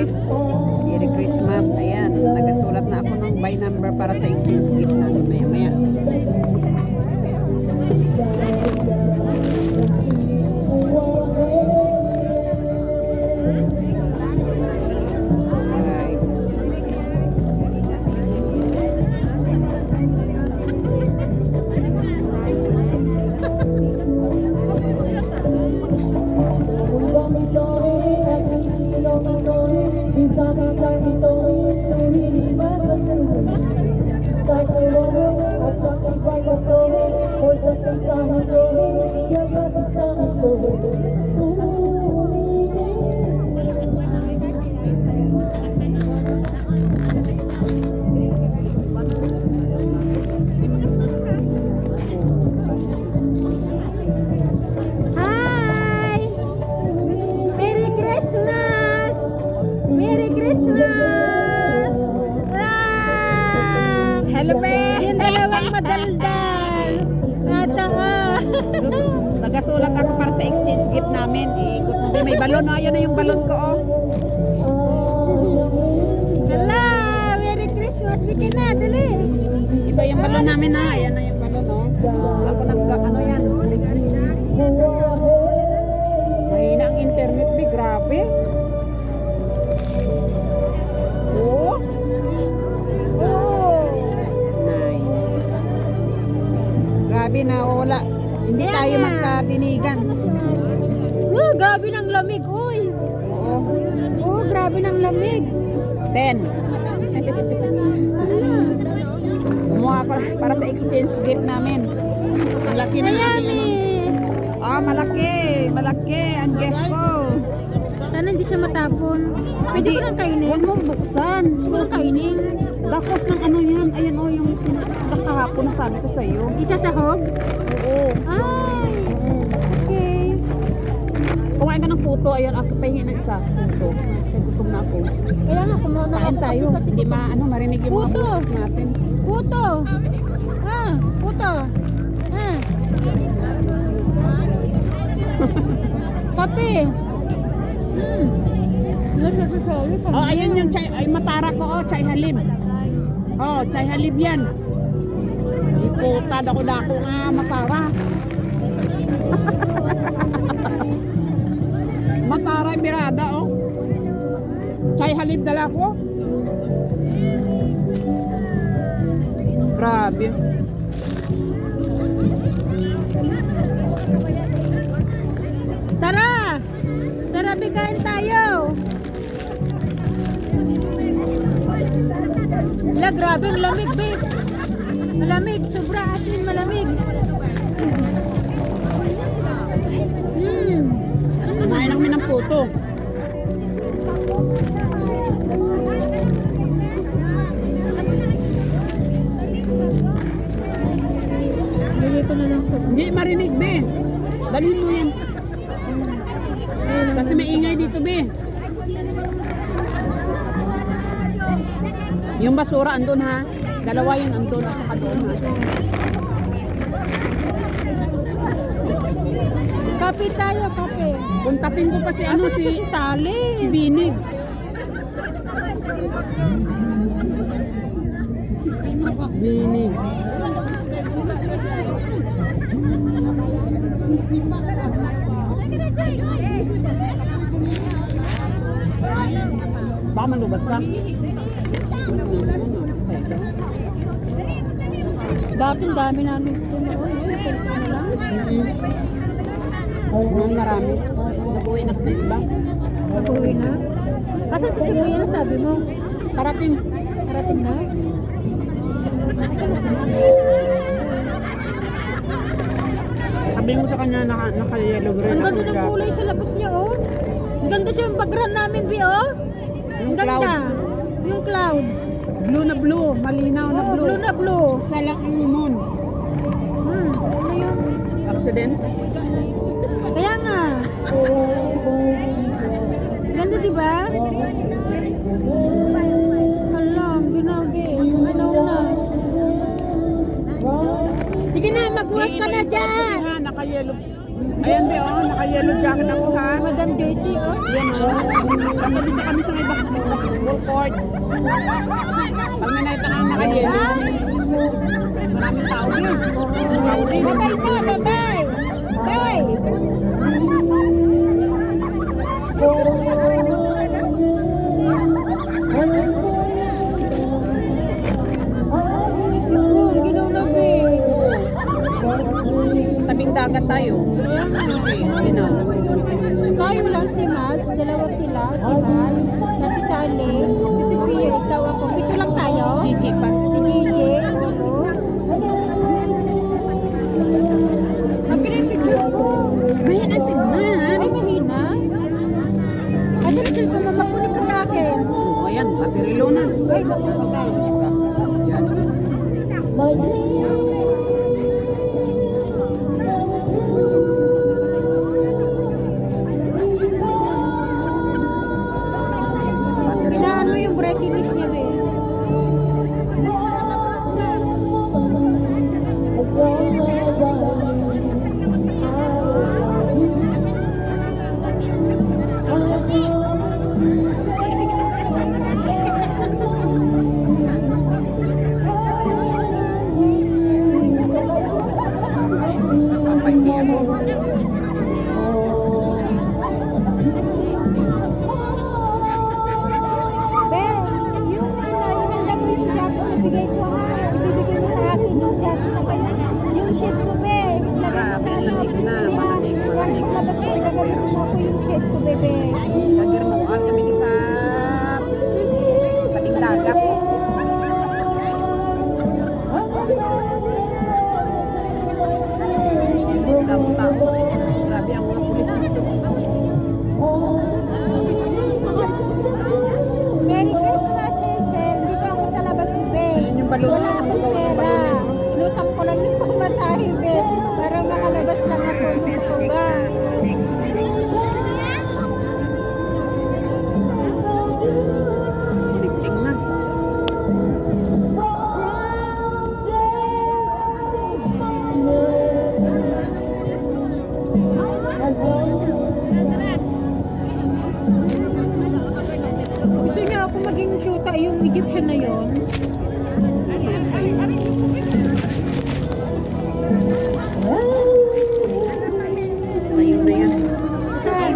guys. Merry Christmas. Ayan, nagasulat na ako ng by number para sa exchange gift namin maya maya. Hello, pe! Yung dalawang madaldal. Nagasulat ako para sa exchange gift namin. Iikot mo. May balon. Oh, ayan na yung balon ko. Oh. Hala! Merry Christmas! Di ka na, dali! Ito yung balon namin na. Ayan na yung balon. Oh. Ako ano yan. Mahina ang internet. Grabe. Oh. Grabe na wala. Hindi tayo magkatinigan. Grabe ng lamig, uy. Grabe ng lamig. 10. Kumuha ko para sa exchange gift namin. Malaki na namin. Malaki. Malaki ang gift ko. Sana hindi siya matapon. Pwede ko nang kainin. Huwag mong buksan. Pwede ko nang kainin. Dakos ng ano yan. Ayan yung kahapon na sabi ko sa iyo. Isa sa hog? Oo. Ay. Okay. Kumain ka ng puto. Ayan, ako pahingi ng isa. Puto. Kaya gutom na ako. Kaya nga, kumuha Kain tayo. Hindi marinig yung mga puto. boses natin. Puto. Puto. Kape. Ayan yung chay. Ay, matara ko. Chay halib. Chay halib yan. Iputa dako nga matara. Matara birada Chay halib dala ko. Grabe. Tara! Tara, bigkain tayo! Grabe ang lamig, babe. Malamig, sobra asin, malamig. Kumain na kami ng puto. Bili ko na lang ito. Hindi marinig, be. Dalhin mo yan. Kasi may ingay dito, be. Yung basura andun ha. Dalawa yun andun at saka doon ha. Kape tayo, kape. Puntatin ko pa si Si Tali. si Binig. Binig. Baka malubad ka. Dati dami namin ito noon. Ngayon marami. Nag-uwi na kasi iba. Nag-uwi na? Kasi si Sibuya na sabi mo. Parating. Parating na? Sabihin mo sa kanya naka-yellow green. Ang ganda ng kulay sa labas niya, oh. Ang ganda siya yung background namin, Bi, oh. Ang ganda. Yung cloud. Blue na blue. Malinaw na Oo, blue. blue na blue. Isa lang ang moon. Ano yun? Accident? Kaya nga. Ganda, di ba? Hala, ginabi. Ano na? Sige na, mag-work ka na dyan. Naka-yellow. Ayan, Be, oh. Naka-yellow jacket ako, ha? Madam Joycey, oh. Ayan, oh. Basta dito kami sa may basketball court. Pag may nakita kang naka-yellow, maraming tao din. Tao din. Bye-bye na, bye-bye. Bye. Oh, ang ginaw na, be. Tabing dagat tayo. Okay, you know. Tayo lang si Mads, dalawa sila, si Mads, si Ate Sally, si Sophia, ikaw ako. Pito lang tayo. Gigi pa. Si DJ, ako. Magkano yung picture ko? Mahina signal. Ay, mahina. Asa na sila mo? Magkunik ka sa akin. Oh, ayan, battery low na. Ay, magkunik. Diyan. Battery low. Inaano mo yung brightness niya, be? Papahiya mo. Be, yung handa mo yung jacket na bigay ko, ha? Ibibigay mo sa akin yung jacket saka yung shirt ko, be. Lagay mo sa akin. Malamig na, malamig, malamig. Labas ko, gagamitin mo ako yung shirt ko, bebe. Nagirmuan kami di sa tabing dagat. Tao. Grabe ang mga pulis dito. Merry Christmas, Hazel. Dito ako sa labas, be. Ayun yung balon. Wala akong pera. Inutang ko lang yung pamasahe, be. Para makalabas lang ako. Ito ba? Lifting na. Gusto niya ako maging shoota yung Egyptian na yon. Sa'yo na yan. Saan?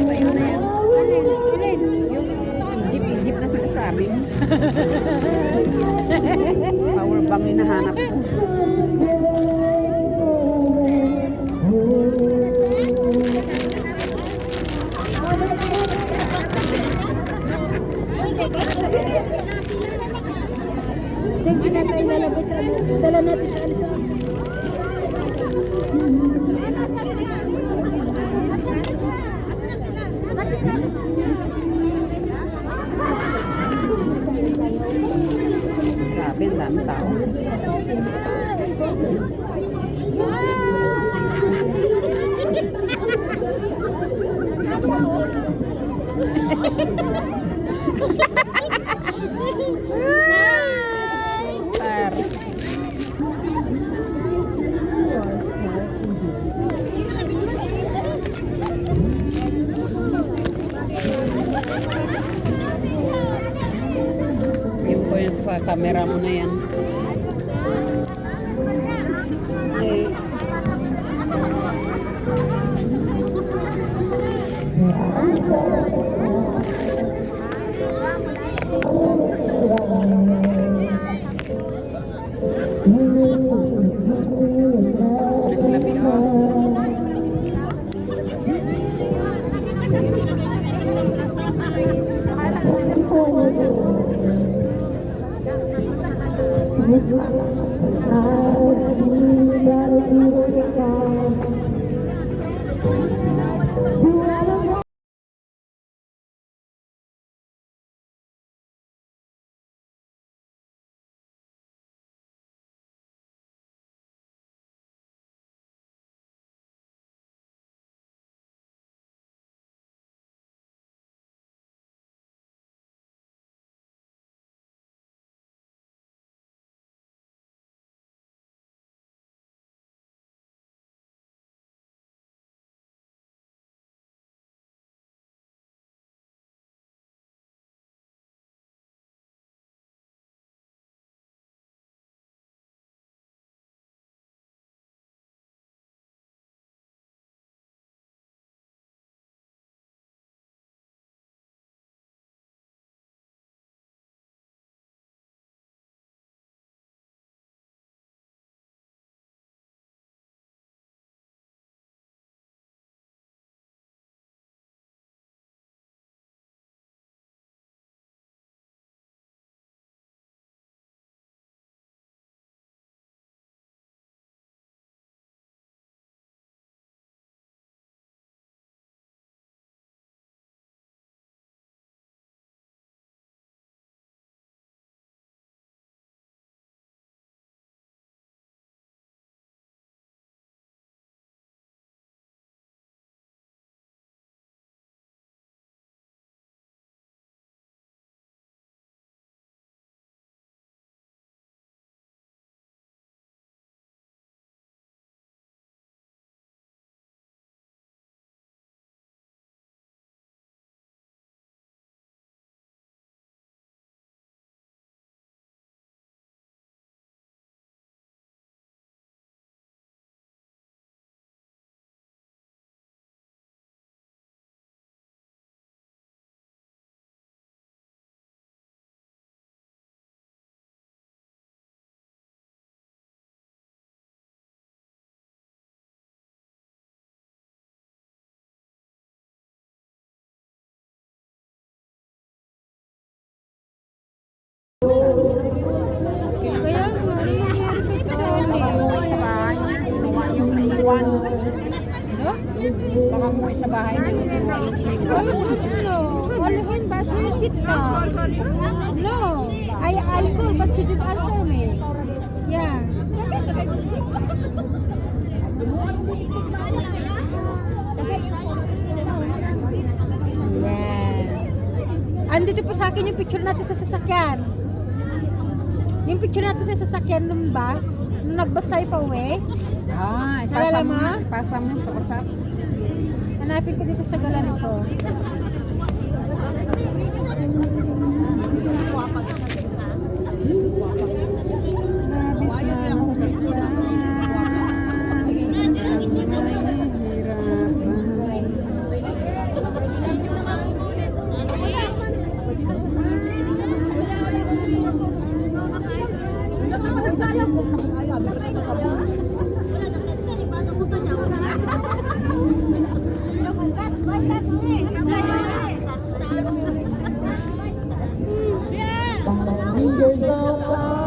Sa'yo na yan. Alin? Yung Egypt na sinasabi mo. Power bank hinahanap ko. Hindi na tayo lalabas sa ano. Dala natin sa alis. Grabe, ang dami tao. Par. Yung ko yung sa camera mo na yan. Alis labi, sa bahay niyo. Walahin ba? So you sit down. No. I called but she didn't answer me. Yeah. Yeah. Andito po sa akin yung picture natin sa sasakyan. Yung picture natin sa sasakyan nung ba? Nung nagbas tayo pa uwi. Ah, Nalala mo? ipasa mo sa WhatsApp. Hanapin ko dito sa galan ko. Fingers out.